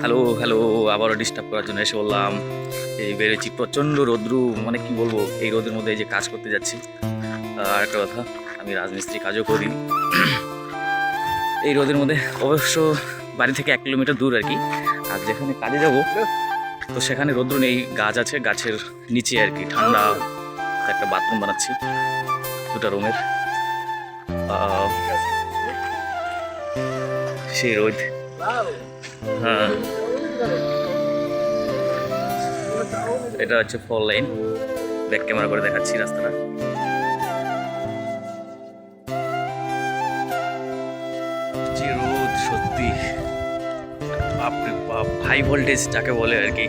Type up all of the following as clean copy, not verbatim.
Hello hello, আবারও disturb করার জন্য এসে বললাম। এই বেরোচ্ছি, প্রচণ্ড রোদ্রু, মানে কি বলবো, এই রোদের মধ্যে এই যে কাজ করতে যাচ্ছি। আর একটা কথা, আমি রাজমিস্ত্রি কাজও করি। এই রোদের মধ্যে অবশ্য বাড়ি থেকে 1 কিলোমিটার দূর আর কি। আর যেখানে কাজে যাব, তো সেখানে রোদ্রু নেই, গাছ আছে, গাছের নিচে আর কি ঠান্ডা একটা বাথরুম বানাচ্ছি 2টা রুমের। সেই রোদ, হ্যাঁ। এটা হচ্ছে 4 লাইন, ব্যাক ক্যামেরা করে দেখাচ্ছি রাস্তাটা। যে রোদ, সত্যি বাপরে বাপ, হাই ভোল্টেজ যাকে বলে আর কি।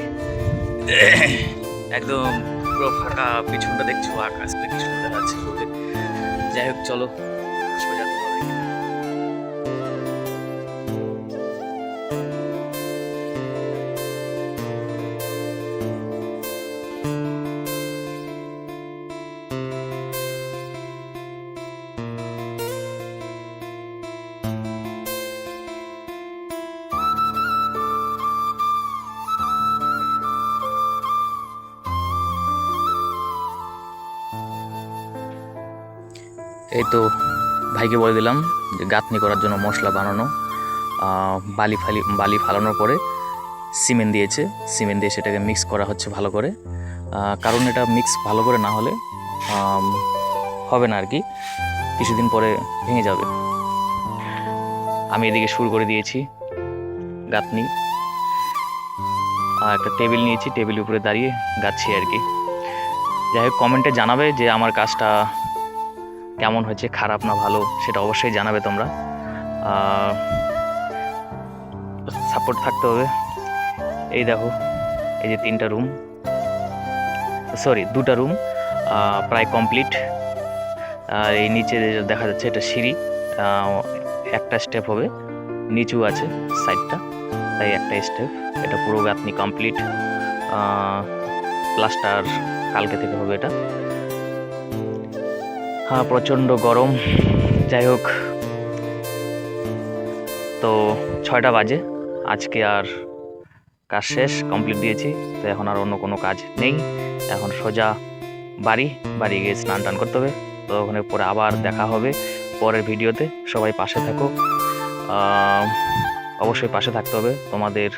একদম পুরো ফাঁকা, পিছনটা দেখছো আকাশটা কি সুন্দর আছে রোদে। যাই হোক, চলো সোজা তোমাদের। এই তো ভাইকে বলে দিলাম যে গাঁথনি করার জন্য মশলা বানানো, বালি ফালানোর পরে সিমেন্ট দিয়েছে, সিমেন্ট দিয়ে সেটাকে মিক্স করা হচ্ছে ভালো করে। কারণ এটা মিক্স ভালো করে না হলে হবে না আর কি, কিছুদিন পরে ভেঙে যাবে। আমি এদিকে শুরু করে দিয়েছি গাঁথনি, আর একটা টেবিল নিয়েছি, টেবিলের উপরে দাঁড়িয়ে গাচ্ছি আর কি। যাই হোক, কমেন্টে জানাবে যে আমার কাজটা কেমন হয়েছে, খারাপ না ভালো, সেটা অবশ্যই জানাবে তোমরা। সাপোর্ট থাকতে হবে। এই দেখো, এই যে 2টা রুম প্রায় কমপ্লিট। আর এই নিচে দেখা যাচ্ছে এটা সিঁড়ি, একটা স্টেপ হবে, নিচু আছে সাইডটা, তাই একটা স্টেপ। এটা পুরো গাঁথনি কমপ্লিট, প্লাস্টার কালকে থেকে হবে এটা। হ্যাঁ, প্রচণ্ড গরম। যাই হোক, তো 6টা বাজে, আজকে আর কাজ শেষ, কমপ্লিট দিয়েছি। তো এখন আর অন্য কোনো কাজ নেই, এখন সোজা বাড়ি গিয়ে স্নান টান করতে হবে। তো ওখানে পরে আবার দেখা হবে পরের ভিডিওতে। সবাই পাশে থাকো, অবশ্যই পাশে থাকতে হবে তোমাদের।